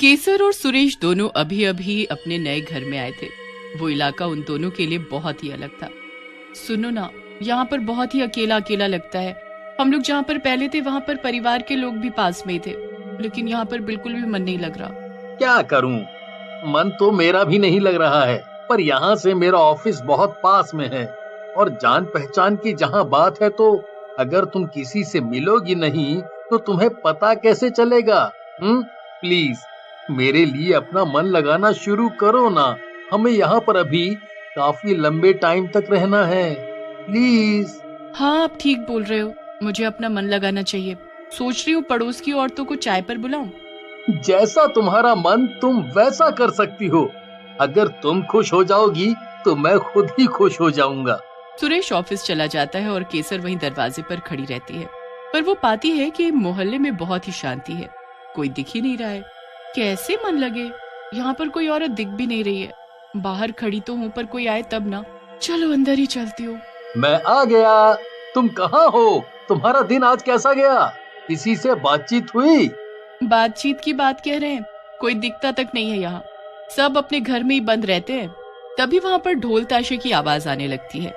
केसर और सुरेश दोनों अभी अभी अपने नए घर में आए थे। वो इलाका उन दोनों के लिए बहुत ही अलग था। सुनो ना, यहाँ पर बहुत ही अकेला अकेला लगता है। हम लोग जहाँ पर पहले थे वहाँ पर परिवार के लोग भी पास में ही थे, लेकिन यहाँ पर बिल्कुल भी मन नहीं लग रहा। क्या करूं, मन तो मेरा भी नहीं लग रहा है, पर यहाँ से मेरा ऑफिस बहुत पास में है और जान पहचान की जहाँ बात है तो अगर तुम किसी से मिलोगी नहीं तो तुम्हें पता कैसे चलेगा? प्लीज मेरे लिए अपना मन लगाना शुरू करो ना। हमें यहाँ पर अभी काफी लंबे टाइम तक रहना है, प्लीज। हाँ, आप ठीक बोल रहे हो, मुझे अपना मन लगाना चाहिए। सोच रही हूँ पड़ोस की औरतों को चाय पर बुलाऊं। जैसा तुम्हारा मन तुम वैसा कर सकती हो। अगर तुम खुश हो जाओगी तो मैं खुद ही खुश हो जाऊंगा। सुरेश ऑफिस चला जाता है और केसर वहीं दरवाजे पर खड़ी रहती है, पर वो पाती है कि मोहल्ले में बहुत ही शांति है, कोई दिख ही नहीं रहा है। कैसे मन लगे, यहाँ पर कोई औरत दिख भी नहीं रही है। बाहर खड़ी तो हूँ, पर कोई आए तब ना। चलो अंदर ही चलती हूँ। मैं आ गया। तुम कहाँ हो? तुम्हारा दिन आज कैसा गया? किसी से बातचीत हुई? बातचीत की बात कह रहे हैं, कोई दिखता तक नहीं है यहाँ। सब अपने घर में ही बंद रहते हैं। तभी वहाँ पर ढोल ताशे की आवाज आने लगती है।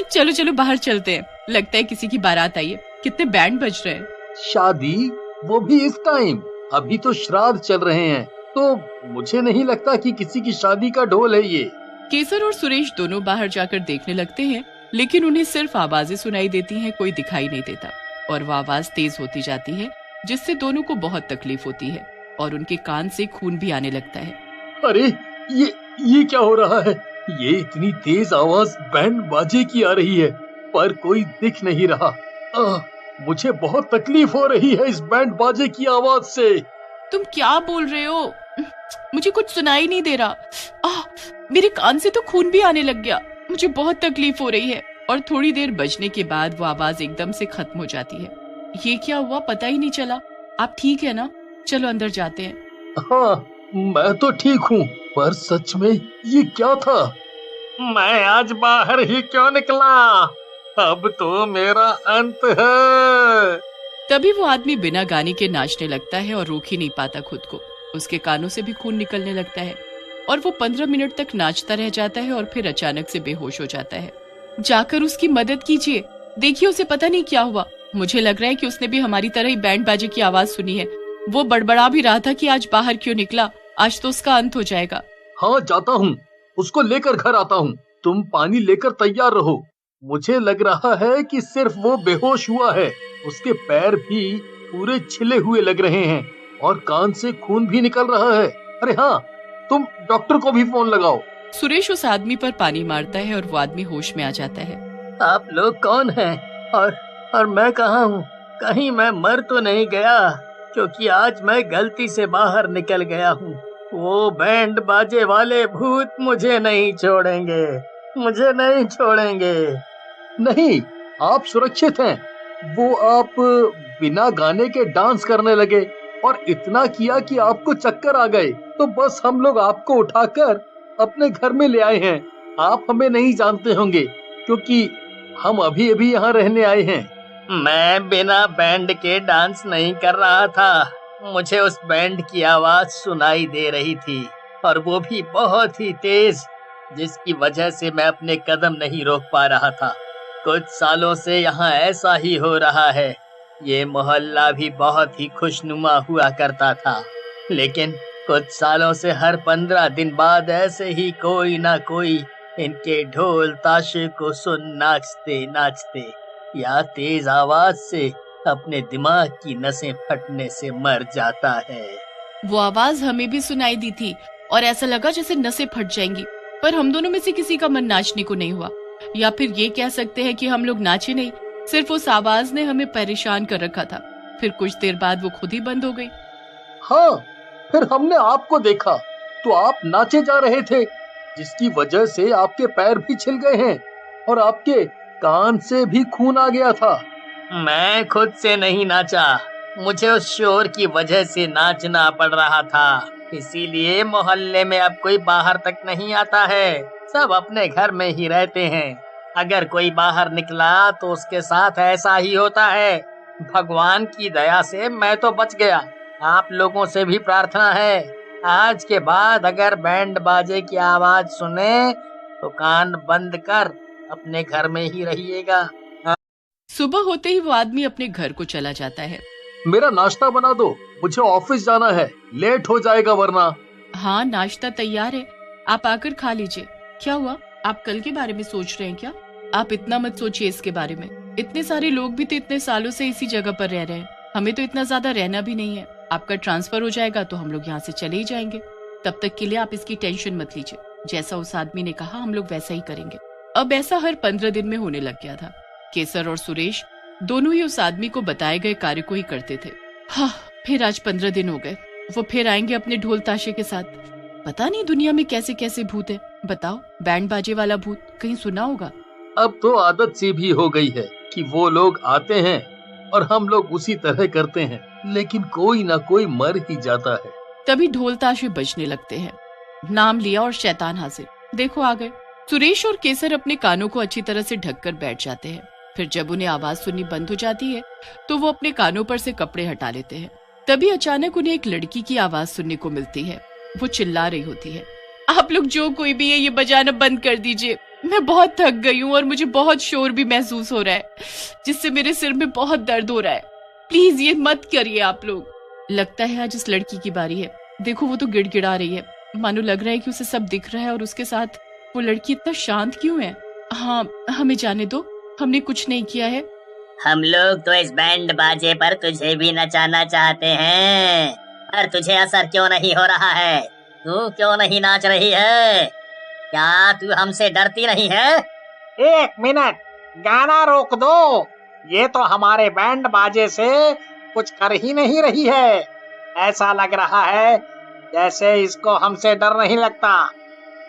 चलो चलो बाहर चलते हैं, लगता है किसी की बारात आई है। कितने बैंड बज रहे हैं। शादी, वो भी इस टाइम? अभी तो श्राद्ध चल रहे हैं, तो मुझे नहीं लगता कि किसी की शादी का ढोल है ये। केसर और सुरेश दोनों बाहर जाकर देखने लगते हैं, लेकिन उन्हें सिर्फ आवाजें सुनाई देती हैं, कोई दिखाई नहीं देता। और वो आवाज तेज होती जाती है, जिससे दोनों को बहुत तकलीफ होती है और उनके कान से खून भी आने लगता है। अरे ये क्या हो रहा है? ये इतनी तेज आवाज बैंड बाजे की आ रही है, पर कोई दिख नहीं रहा। मुझे बहुत तकलीफ हो रही है इस बैंड बाजे की आवाज से। तुम क्या बोल रहे हो? मुझे कुछ सुनाई नहीं दे रहा। मेरे कान से तो खून भी आने लग गया। मुझे बहुत तकलीफ हो रही है। और थोड़ी देर बजने के बाद वो आवाज एकदम से खत्म हो जाती है। ये क्या हुआ, पता ही नहीं चला। आप ठीक है ना? चलो अंदर जाते हैं। हाँ, मैं तो ठीक हूँ, पर सच में ये क्या था? मैं आज बाहर ही क्यों निकला? अब तो मेरा अंत है। तभी वो आदमी बिना गाने के नाचने लगता है और रोक ही नहीं पाता खुद को। उसके कानों से भी खून निकलने लगता है और वो 15 मिनट तक नाचता रह जाता है और फिर अचानक से बेहोश हो जाता है। जाकर उसकी मदद कीजिए, देखिए उसे पता नहीं क्या हुआ। मुझे लग रहा है कि उसने भी हमारी तरह ही बैंड बाजे की आवाज सुनी है। वो बड़बड़ा भी रहा था कि आज बाहर क्यों निकला, आज तो उसका अंत हो जाएगा। हाँ, जाता हूँ, उसको लेकर घर आता हूँ। तुम पानी लेकर तैयार रहो। मुझे लग रहा है कि सिर्फ वो बेहोश हुआ है, उसके पैर भी पूरे छिले हुए लग रहे हैं और कान से खून भी निकल रहा है। अरे हाँ, तुम डॉक्टर को भी फोन लगाओ। सुरेश उस आदमी पर पानी मारता है और वो आदमी होश में आ जाता है। आप लोग कौन हैं और मैं कहाँ हूँ? कहीं मैं मर तो नहीं गया? क्योंकि आज मैं गलती से बाहर निकल गया हूँ। वो बैंड बाजे वाले भूत मुझे नहीं छोड़ेंगे, मुझे नहीं छोड़ेंगे। नहीं, आप सुरक्षित हैं। वो आप बिना गाने के डांस करने लगे और इतना किया कि आपको चक्कर आ गए, तो बस हम लोग आपको उठाकर अपने घर में ले आए हैं। आप हमें नहीं जानते होंगे क्योंकि हम अभी अभी यहाँ रहने आए हैं। मैं बिना बैंड के डांस नहीं कर रहा था। मुझे उस बैंड की आवाज सुनाई दे रही थी और वो भी बहुत ही तेज, जिसकी वजह से मैं अपने कदम नहीं रोक पा रहा था। कुछ सालों से यहाँ ऐसा ही हो रहा है। ये मोहल्ला भी बहुत ही खुशनुमा हुआ करता था, लेकिन कुछ सालों से हर 15 दिन बाद ऐसे ही कोई ना कोई इनके ढोल ताशे को सुन नाचते नाचते या तेज आवाज से अपने दिमाग की नसें फटने से मर जाता है। वो आवाज हमें भी सुनाई दी थी और ऐसा लगा जैसे नसें फट जाएंगी, पर हम दोनों में से किसी का मन नाचने को नहीं हुआ। या फिर ये कह सकते हैं कि हम लोग नाचे नहीं, सिर्फ उस आवाज ने हमें परेशान कर रखा था। फिर कुछ देर बाद वो खुद ही बंद हो गई। हाँ, फिर हमने आपको देखा तो आप नाचे जा रहे थे, जिसकी वजह से आपके पैर भी छिल गए हैं और आपके कान से भी खून आ गया था। मैं खुद से नहीं नाचा, मुझे उस शोर की वजह से नाचना पड़ रहा था। इसीलिए मोहल्ले में अब कोई बाहर तक नहीं आता है, सब अपने घर में ही रहते हैं। अगर कोई बाहर निकला तो उसके साथ ऐसा ही होता है। भगवान की दया से मैं तो बच गया। आप लोगों से भी प्रार्थना है, आज के बाद अगर बैंड बाजे की आवाज सुने तो कान बंद कर अपने घर में ही रहिएगा। सुबह होते ही वो आदमी अपने घर को चला जाता है। मेरा नाश्ता बना दो, मुझे ऑफिस जाना है, लेट हो जाएगा वरना। हाँ, नाश्ता तैयार है, आप आकर खा लीजिए। क्या हुआ, आप कल के बारे में सोच रहे हैं क्या? आप इतना मत सोचिए इसके बारे में। इतने सारे लोग भी तो इतने सालों से इसी जगह पर रह रहे हैं, हमें तो इतना ज्यादा रहना भी नहीं है। आपका ट्रांसफर हो जाएगा तो हम लोग यहाँ से चले ही जाएंगे। तब तक के लिए आप इसकी टेंशन मत लीजिए। जैसा उस आदमी ने कहा हम लोग वैसा ही करेंगे। अब ऐसा हर 15 दिन में होने लग गया था। केसर और सुरेश दोनों ही उस आदमी को बताए गए कार्य को ही करते थे। हाँ, फिर आज 15 दिन हो गए। वो फिर आएंगे अपने ढोल ताशे के साथ। पता नहीं दुनिया में कैसे कैसे भूत है। बताओ, बैंड बाजे वाला भूत कहीं सुना होगा? अब तो आदत सी भी हो गई है कि वो लोग आते हैं और हम लोग उसी तरह करते हैं, लेकिन कोई ना कोई मर ही जाता है। तभी ढोल ताशे बजने लगते हैं। नाम लिया और शैतान हाजिर। देखो आ गए। सुरेश और केसर अपने कानों को अच्छी तरह से ढककर बैठ जाते हैं। फिर जब उन्हें आवाज सुननी बंद हो जाती है तो वो अपने कानों पर से कपड़े हटा लेते हैं। तभी अचानक उन्हें एक लड़की की आवाज सुनने को मिलती है। वो चिल्ला रही होती है, आप लोग जो कोई भी है ये बजाना बंद कर दीजिए। मैं बहुत थक गई हूँ और मुझे बहुत शोर भी महसूस हो रहा है, जिससे मेरे सिर में बहुत दर्द हो रहा है। प्लीज ये मत करिए आप लोग। लगता है आज इस लड़की की बारी है। देखो वो तो गिड़गिड़ा रही है, मानो लग रहा है कि उसे सब दिख रहा है। और उसके साथ वो लड़की इतना शांत क्यों है? हाँ, हमें जाने दो, हमने कुछ नहीं किया है। हम लोग तो इस बैंड बाजे पर तुझे भी नचाना चाहते हैं, पर तुझे असर क्यों नहीं हो रहा है? तू क्यों नहीं नाच रही है? क्या तू हमसे डरती नहीं है? 1 मिनट, गाना रोक दो। ये तो हमारे बैंड बाजे से कुछ कर ही नहीं रही है। ऐसा लग रहा है जैसे इसको हमसे डर नहीं लगता।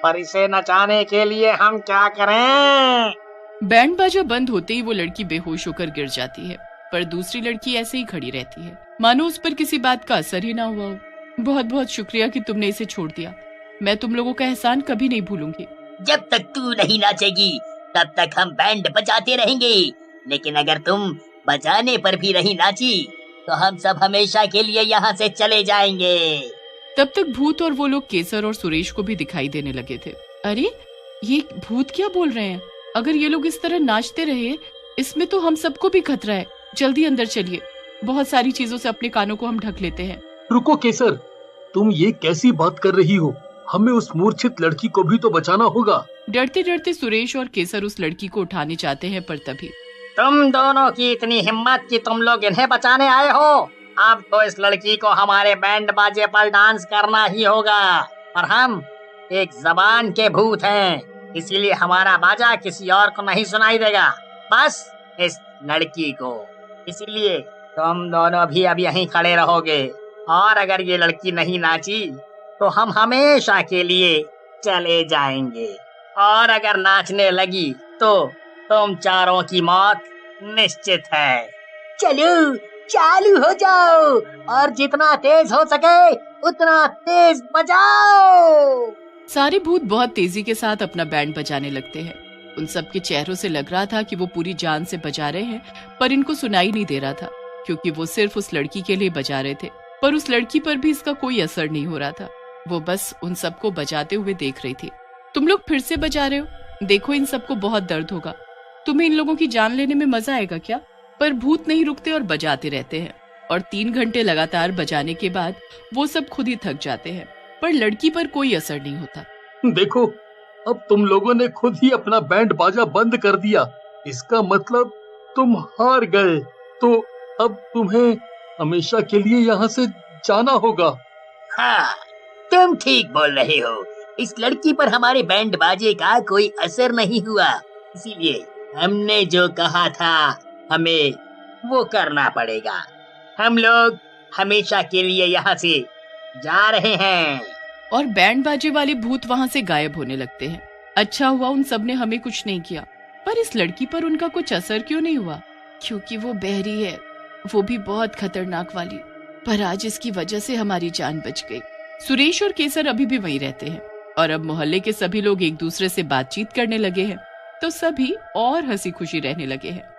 पर इसे नचाने के लिए हम क्या करें? बैंड बाजा बंद होते ही वो लड़की बेहोश होकर गिर जाती है, पर दूसरी लड़की ऐसे ही खड़ी रहती है, मानो उस पर किसी बात का असर ही ना हुआ हो। बहुत बहुत शुक्रिया कि तुमने इसे छोड़ दिया। मैं तुम लोगों का एहसान कभी नहीं भूलूंगी। जब तक तू नहीं नाचेगी तब तक हम बैंड बजाते रहेंगे, लेकिन अगर तुम बजाने पर भी नहीं नाची तो हम सब हमेशा के लिए यहाँ से चले जाएंगे। तब तक भूत और वो लोग केसर और सुरेश को भी दिखाई देने लगे थे। अरे ये भूत क्या बोल रहे हैं? अगर ये लोग इस तरह नाचते रहे, इसमें तो हम सबको भी खतरा है। जल्दी अंदर चलिए, बहुत सारी चीजों से अपने कानों को हम ढक लेते हैं। रुको केसर, तुम ये कैसी बात कर रही हो? हमें उस मूर्छित लड़की को भी तो बचाना होगा। डरते डरते सुरेश और केसर उस लड़की को उठाने चाहते हैं, पर तभी तुम दोनों की इतनी हिम्मत कि तुम लोग इन्हें बचाने आए हो। अब तो इस लड़की को हमारे बैंड बाजे पर डांस करना ही होगा। और हम एक जबान के भूत हैं, इसीलिए हमारा बाजा किसी और को नहीं सुनाई देगा, बस इस लड़की को। इसीलिए तुम दोनों भी अब यहीं खड़े रहोगे, और अगर ये लड़की नहीं नाची तो हम हमेशा के लिए चले जाएंगे। और अगर नाचने लगी तो तुम चारों की मौत निश्चित है। चलो चालू हो जाओ और जितना तेज हो सके उतना तेज बजाओ। सारे भूत बहुत तेजी के साथ अपना बैंड बजाने लगते हैं। उन सब के चेहरों से लग रहा था कि वो पूरी जान से बजा रहे हैं, पर इनको सुनाई नहीं दे रहा था, क्योंकि वो सिर्फ उस लड़की के लिए बजा रहे थे। पर उस लड़की पर भी इसका कोई असर नहीं हो रहा था। वो बस उन सबको बजाते हुए देख रही थी। तुम लोग फिर से बजा रहे हो, देखो इन सबको बहुत दर्द होगा। तुम्हें इन लोगों की जान लेने में मजा आएगा क्या? पर भूत नहीं रुकते और बजाते रहते हैं, और 3 घंटे लगातार बजाने के बाद वो सब खुद ही थक जाते हैं, पर लड़की पर कोई असर नहीं होता। देखो, अब तुम लोगों ने खुद ही अपना बैंड बाजा बंद कर दिया। इसका मतलब तुम हार गए, तो अब तुम्हें हमेशा के लिए यहाँ से जाना होगा। हाँ, तुम ठीक बोल रहे हो। इस लड़की पर हमारे बैंड बाजे का कोई असर नहीं हुआ, इसीलिए हमने जो कहा था हमें वो करना पड़ेगा। हम लोग हमेशा के लिए यहाँ से जा रहे हैं। और बैंड बाजे वाले भूत वहाँ से गायब होने लगते हैं। अच्छा हुआ उन सब ने हमें कुछ नहीं किया, पर इस लड़की पर उनका कुछ असर क्यों नहीं हुआ? क्योंकि वो बहरी है, वो भी बहुत खतरनाक वाली। पर आज इसकी वजह से हमारी जान बच गई। सुरेश और केसर अभी भी वहीं रहते हैं, और अब मोहल्ले के सभी लोग एक दूसरे से बातचीत करने लगे हैं, तो सभी और हंसी खुशी रहने लगे हैं।